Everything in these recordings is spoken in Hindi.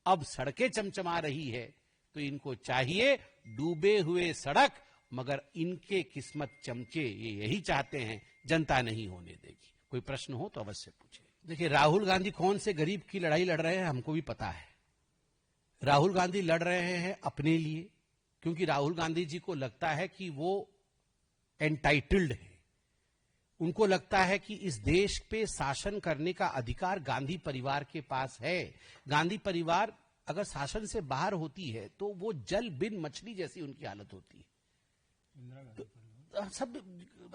अब सड़कें चमचमा रही है, तो इनको चाहिए डूबे हुए सड़क, मगर इनके किस्मत चमके, ये यही चाहते हैं, जनता नहीं होने देगी। कोई प्रश्न हो तो अवश्य पूछे। देखिए, राहुल गांधी कौन से गरीब की लड़ाई लड़ रहे हैं हमको भी पता है। राहुल गांधी लड़ रहे हैं अपने लिए, क्योंकि राहुल गांधी जी को लगता है कि वो एंटाइटल्ड है। उनको लगता है कि इस देश पे शासन करने का अधिकार गांधी परिवार के पास है। गांधी परिवार अगर शासन से बाहर होती है तो वो जल बिन मछली जैसी उनकी हालत होती है। तो सब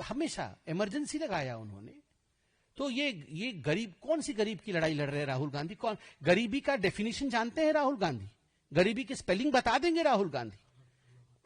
हमेशा इमरजेंसी लगाया उन्होंने। तो ये गरीब, कौन सी गरीब की लड़ाई लड़ रहे हैं राहुल गांधी? कौन गरीबी का डेफिनेशन जानते हैं राहुल गांधी? गरीबी की स्पेलिंग बता देंगे राहुल गांधी?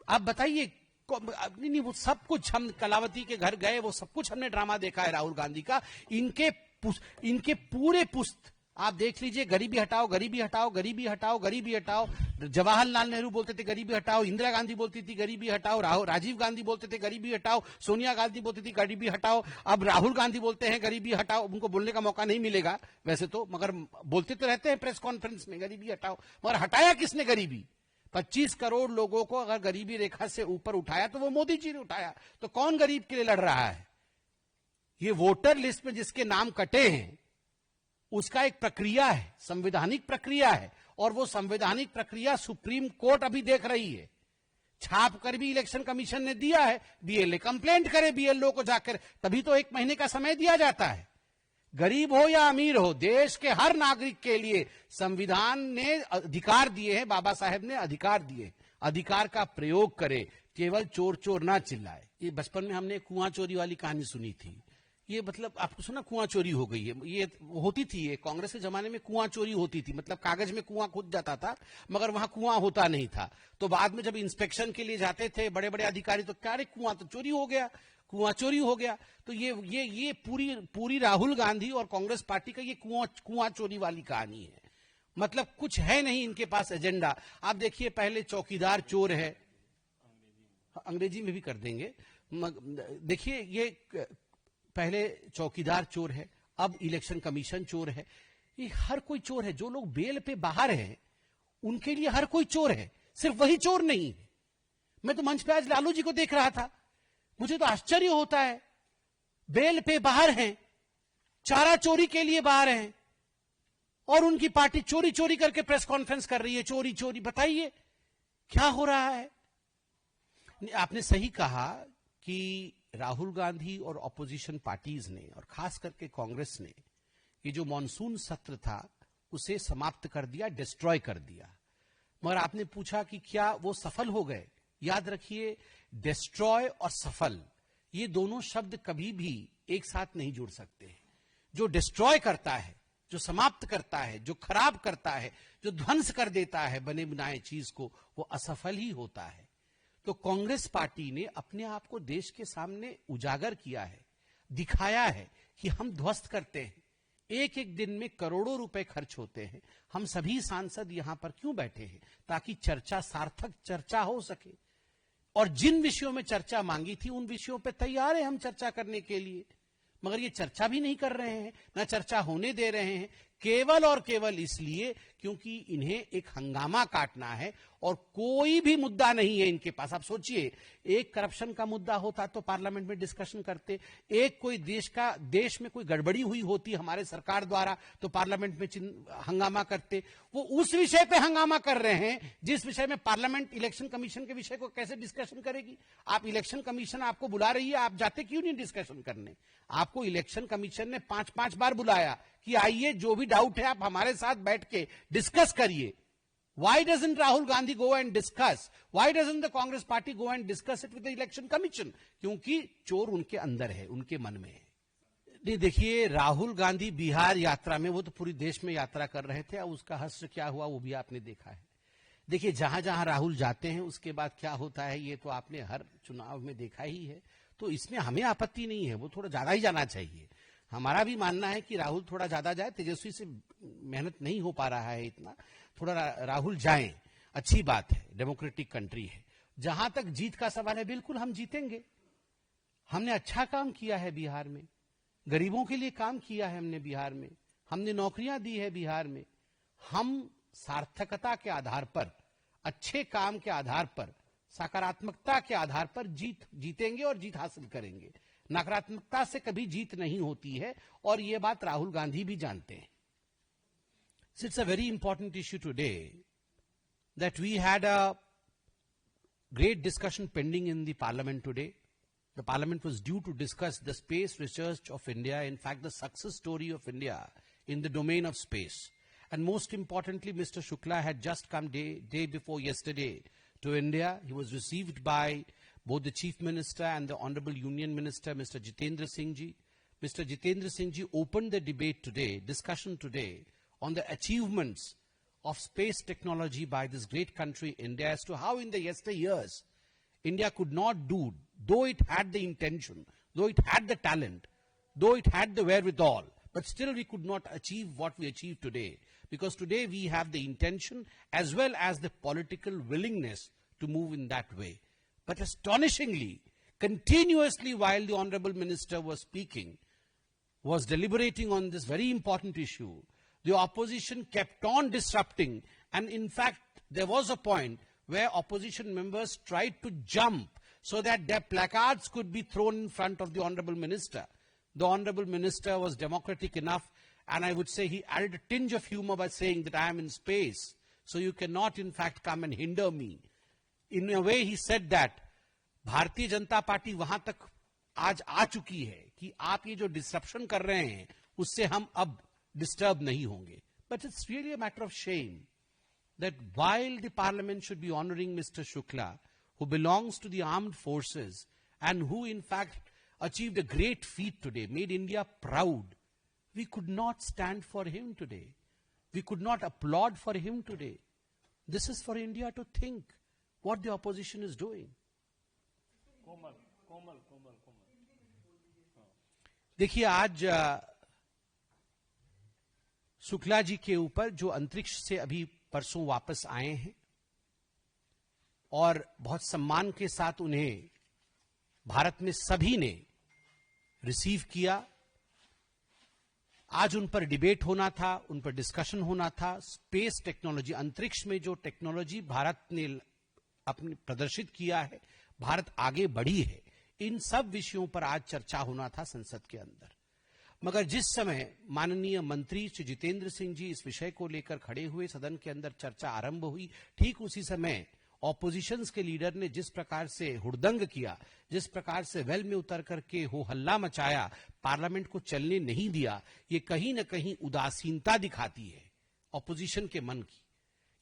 आप बताइए। नहीं, वो सब कुछ हम कलावती के घर गए, वो सब कुछ हमने ड्रामा देखा है राहुल गांधी का। इनके पूरे पुस्त आप देख लीजिए, गरीबी हटाओ, गरीबी हटाओ, गरीबी हटाओ, गरीबी हटाओ। जवाहरलाल नेहरू बोलते थे गरीबी हटाओ, इंदिरा गांधी बोलती थी गरीबी हटाओ, राजीव गांधी बोलते थे गरीबी हटाओ, सोनिया गांधी बोलती थी गरीबी हटाओ। अब राहुल गांधी बोलते हैं गरीबी हटाओ। उनको बोलने का मौका नहीं मिलेगा वैसे तो, मगर बोलते तो रहते हैं प्रेस कॉन्फ्रेंस में गरीबी हटाओ। मगर हटाया किसने गरीबी? 25 करोड़ लोगों को अगर गरीबी रेखा से ऊपर उठाया तो वो मोदी जी ने उठाया। तो कौन गरीब के लिए लड़ रहा है? ये वोटर लिस्ट में जिसके नाम कटे हैं उसका एक प्रक्रिया है, संवैधानिक प्रक्रिया है, और वो संवैधानिक प्रक्रिया सुप्रीम कोर्ट अभी देख रही है। छाप कर भी इलेक्शन कमीशन ने दिया है, बीएलए कंप्लेंट करे बीएलओ को जाकर, तभी तो 1 महीने का समय दिया जाता है। गरीब हो या अमीर हो, देश के हर नागरिक के लिए संविधान ने अधिकार दिए हैं, बाबा साहेब ने अधिकार दिए। अधिकार का प्रयोग करे, केवल चोर चोर ना चिल्लाए। ये बचपन में हमने कुआं चोरी वाली कहानी सुनी थी। ये मतलब आपको सुना कुआं चोरी हो गई है? ये होती थी, ये कांग्रेस के जमाने में कुआं चोरी होती थी, मतलब कागज में कुआं खुद जाता था मगर वहां कुआं होता नहीं था। तो बाद में जब इंस्पेक्शन के लिए जाते थे बड़े बड़े अधिकारी, तो क्या रे कुआं तो चोरी हो गया, कुआं चोरी हो गया। तो ये पूरी राहुल गांधी और कांग्रेस पार्टी का ये कुआं चोरी वाली कहानी है। मतलब कुछ है नहीं इनके पास एजेंडा। आप देखिए, पहले चौकीदार चोर है, अंग्रेजी में भी कर देंगे। देखिए, ये पहले चौकीदार चोर है, अब इलेक्शन कमीशन चोर है। ये हर कोई चोर है। जो लोग बेल पे बाहर हैं उनके लिए हर कोई चोर है, सिर्फ वही चोर नहीं है। मैं तो मंच पे आज लालू जी को देख रहा था, मुझे तो आश्चर्य होता है। बेल पे बाहर हैं, चारा चोरी के लिए बाहर हैं, और उनकी पार्टी चोरी चोरी करके प्रेस कॉन्फ्रेंस कर रही है, चोरी चोरी। बताइए क्या हो रहा है? आपने सही कहा कि राहुल गांधी और ऑपोजिशन पार्टीज ने, और खास करके कांग्रेस ने, ये जो मॉनसून सत्र था उसे समाप्त कर दिया, डिस्ट्रॉय कर दिया। मगर आपने पूछा कि क्या वो सफल हो गए? याद रखिए, डिस्ट्रॉय और सफल ये दोनों शब्द कभी भी एक साथ नहीं जुड़ सकते। जो डिस्ट्रॉय करता है, जो समाप्त करता है, जो खराब करता है, जो ध्वंस कर देता है बने बनाए चीज को, वो असफल ही होता है। तो कांग्रेस पार्टी ने अपने आप को देश के सामने उजागर किया है, दिखाया है कि हम ध्वस्त करते हैं। एक एक दिन में करोड़ों रुपए खर्च होते हैं। हम सभी सांसद यहां पर क्यों बैठे हैं? ताकि चर्चा, सार्थक चर्चा हो सके। और जिन विषयों में चर्चा मांगी थी उन विषयों पे तैयार है हम चर्चा करने के लिए। मगर ये चर्चा भी नहीं कर रहे हैं, ना चर्चा होने दे रहे हैं, केवल और केवल इसलिए क्योंकि इन्हें एक हंगामा काटना है और कोई भी मुद्दा नहीं है इनके पास। आप सोचिए, एक करप्शन का मुद्दा होता तो पार्लियामेंट में डिस्कशन करते, एक कोई देश में कोई गड़बड़ी हुई होती हमारे सरकार द्वारा तो पार्लियामेंट में हंगामा करते। वो उस विषय पे हंगामा कर रहे हैं जिस विषय में पार्लियामेंट इलेक्शन कमीशन के विषय को कैसे डिस्कशन करेगी? आप इलेक्शन कमीशन आपको बुला रही है, आप जाते क्यों नहीं डिस्कशन करने? आपको इलेक्शन कमीशन ने 5-5 बार बुलाया कि आइए, जो भी डाउट है आप हमारे साथ बैठ के डिस्कस करिए। Why doesn't Rahul Gandhi go and discuss? Why doesn't the Congress party go and discuss it with the election commission? क्योंकि चोर उनके अंदर है, उनके मन में है। नहीं, देखिए, राहुल गांधी बिहार यात्रा में, वो तो पूरी देश में यात्रा कर रहे थे, अब उसका हश्र क्या हुआ वो भी आपने देखा है। देखिए, जहां जहां राहुल जाते हैं उसके बाद क्या होता है ये तो आपने हर चुनाव में देखा ही है। तो इसमें हमें आपत्ति नहीं है, वो थोड़ा ज्यादा ही जाना चाहिए। हमारा भी मानना है कि राहुल थोड़ा ज्यादा जाए, तेजस्वी से मेहनत नहीं हो पा रहा है इतना, थोड़ा राहुल जाएं, अच्छी बात है, डेमोक्रेटिक कंट्री है। जहां तक जीत का सवाल है, बिल्कुल हम जीतेंगे। हमने अच्छा काम किया है बिहार में, गरीबों के लिए काम किया है हमने बिहार में, हमने नौकरियां दी है बिहार में, हम सार्थकता के आधार पर, अच्छे काम के आधार पर, सकारात्मकता के आधार पर जीतेंगे और जीत हासिल करेंगे। नकारात्मकता से कभी जीत नहीं होती है और यह बात राहुल गांधी भी जानते हैं। It's a very important issue today that we had a great discussion pending in the parliament today. The parliament was due to discuss the space research of India, in fact the success story of India in the domain of space. And most importantly, Mr. Shukla had just come day before yesterday to India. He was received by both the Chief Minister and the Honorable Union Minister, Mr. Jitendra Singh Ji. Mr. Jitendra Singh Ji opened the debate today, discussion today, on the achievements of space technology by this great country, India, as to how in the yesteryears, India could not do, though it had the intention, though it had the talent, though it had the wherewithal, but still we could not achieve what we achieve today. Because today we have the intention as well as the political willingness to move in that way. But astonishingly, continuously while the Honorable Minister was speaking, was deliberating on this very important issue, the opposition kept on disrupting, and in fact, there was a point where opposition members tried to jump so that their placards could be thrown in front of the Honorable Minister. The Honorable Minister was democratic enough, and I would say he added a tinge of humor by saying that I am in space, so you cannot in fact come and hinder me. In a way, he said that Bharatiya Janata party वहां तक आज आ चुकी है कि आप ये जो डिसरप्शन कर रहे हैं उससे हम अब disturb nahi honge. But it's really a matter of shame that while the parliament should be honoring Mr. Shukla, who belongs to the armed forces and who in fact achieved a great feat today, made India proud, we could not stand for him today. We could not applaud for him today. This is for India to think what the opposition is doing. देखिए, आज शुक्ला जी के ऊपर जो अंतरिक्ष से अभी परसों वापस आए हैं और बहुत सम्मान के साथ उन्हें भारत में सभी ने रिसीव किया। आज उन पर डिबेट होना था, उन पर डिस्कशन होना था। स्पेस टेक्नोलॉजी, अंतरिक्ष में जो टेक्नोलॉजी भारत ने अपने प्रदर्शित किया है, भारत आगे बढ़ी है, इन सब विषयों पर आज चर्चा होना था संसद के अंदर। मगर जिस समय माननीय मंत्री श्री जितेंद्र सिंह जी इस विषय को लेकर खड़े हुए, सदन के अंदर चर्चा आरंभ हुई, ठीक उसी समय ऑपोजिशंस के लीडर ने जिस प्रकार से हुड़दंग किया, जिस प्रकार से वेल में उतर करके हो हल्ला मचाया, पार्लियामेंट को चलने नहीं दिया, ये कहीं न कहीं उदासीनता दिखाती है ऑपोजिशन के मन की।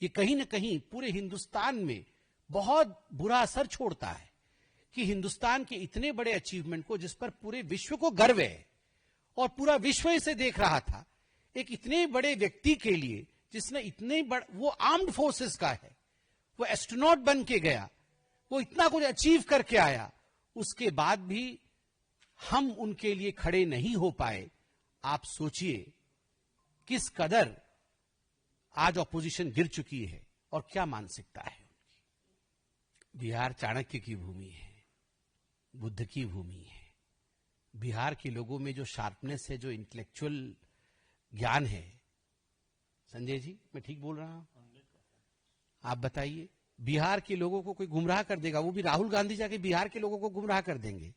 ये कहीं न कहीं पूरे हिंदुस्तान में बहुत बुरा असर छोड़ता है कि हिंदुस्तान के इतने बड़े अचीवमेंट को, जिस पर पूरे विश्व को गर्व है और पूरा विश्व इसे देख रहा था, एक इतने बड़े व्यक्ति के लिए जिसने इतने बड़ा, वो आर्म्ड फोर्सेस का है, वो एस्ट्रोनॉट बन के गया, वो इतना कुछ अचीव करके आया, उसके बाद भी हम उनके लिए खड़े नहीं हो पाए। आप सोचिए किस कदर आज ऑपोजिशन गिर चुकी है और क्या मानसिकता है उनकी। बिहार चाणक्य की भूमि है, बुद्ध की भूमि है। बिहार के लोगों में जो शार्पनेस है, जो इंटेलेक्चुअल ज्ञान है, संजय जी मैं ठीक बोल रहा हूं? आप बताइए, बिहार के लोगों को कोई गुमराह कर देगा, वो भी राहुल गांधी जाके बिहार के लोगों को गुमराह कर देंगे।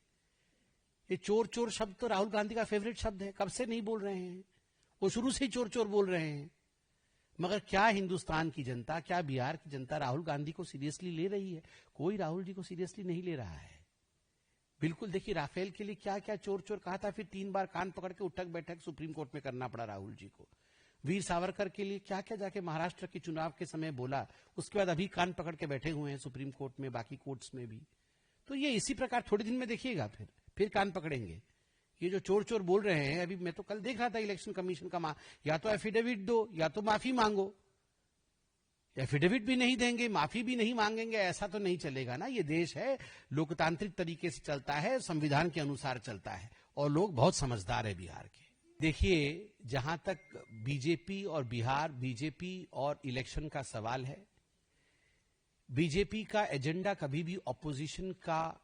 ये चोर चोर शब्द तो राहुल गांधी का फेवरेट शब्द है, कब से नहीं बोल रहे हैं, वो शुरू से ही चोर चोर बोल रहे हैं। मगर क्या हिंदुस्तान की जनता, क्या बिहार की जनता राहुल गांधी को सीरियसली ले रही है? कोई राहुल जी को सीरियसली नहीं ले रहा है। बिल्कुल देखिए, राफेल के लिए क्या क्या चोर चोर कहा था, फिर 3 बार कान पकड़ के उठक बैठक सुप्रीम कोर्ट में करना पड़ा राहुल जी को। वीर सावरकर के लिए क्या क्या जाके महाराष्ट्र के चुनाव के समय बोला, उसके बाद अभी कान पकड़ के बैठे हुए हैं सुप्रीम कोर्ट में, बाकी कोर्ट्स में भी। तो ये इसी प्रकार थोड़े दिन में देखिएगा, फिर कान पकड़ेंगे। ये जो चोर चोर बोल रहे हैं, अभी मैं तो कल देख रहा था इलेक्शन कमीशन का, या तो एफिडेविट दो या तो माफी मांगो। एफिडेविट भी नहीं देंगे, माफी भी नहीं मांगेंगे, ऐसा तो नहीं चलेगा ना। ये देश है, लोकतांत्रिक तरीके से चलता है, संविधान के अनुसार चलता है, और लोग बहुत समझदार है बिहार के। देखिए, जहां तक बीजेपी और बिहार, बीजेपी और इलेक्शन का सवाल है, बीजेपी का एजेंडा कभी भी ऑपोजिशन का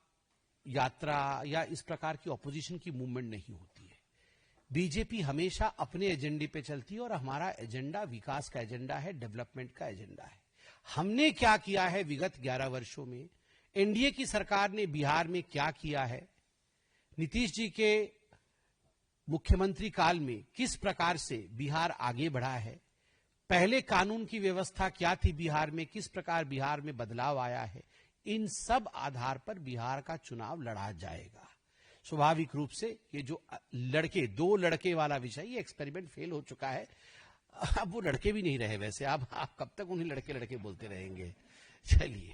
यात्रा या इस प्रकार की ऑपोजिशन की मूवमेंट नहीं होती है। बीजेपी हमेशा अपने एजेंडे पे चलती है और हमारा एजेंडा विकास का एजेंडा है, डेवलपमेंट का एजेंडा है। हमने क्या किया है विगत 11 वर्षों में, एनडीए की सरकार ने बिहार में क्या किया है, नीतीश जी के मुख्यमंत्री काल में किस प्रकार से बिहार आगे बढ़ा है, पहले कानून की व्यवस्था क्या थी बिहार में, किस प्रकार बिहार में बदलाव आया है, इन सब आधार पर बिहार का चुनाव लड़ा जाएगा। स्वाभाविक रूप से ये जो दो लड़के वाला विषय, ये एक्सपेरिमेंट फेल हो चुका है। अब वो लड़के भी नहीं रहे वैसे, आप कब तक उन्हें लड़के लड़के बोलते रहेंगे। चलिए।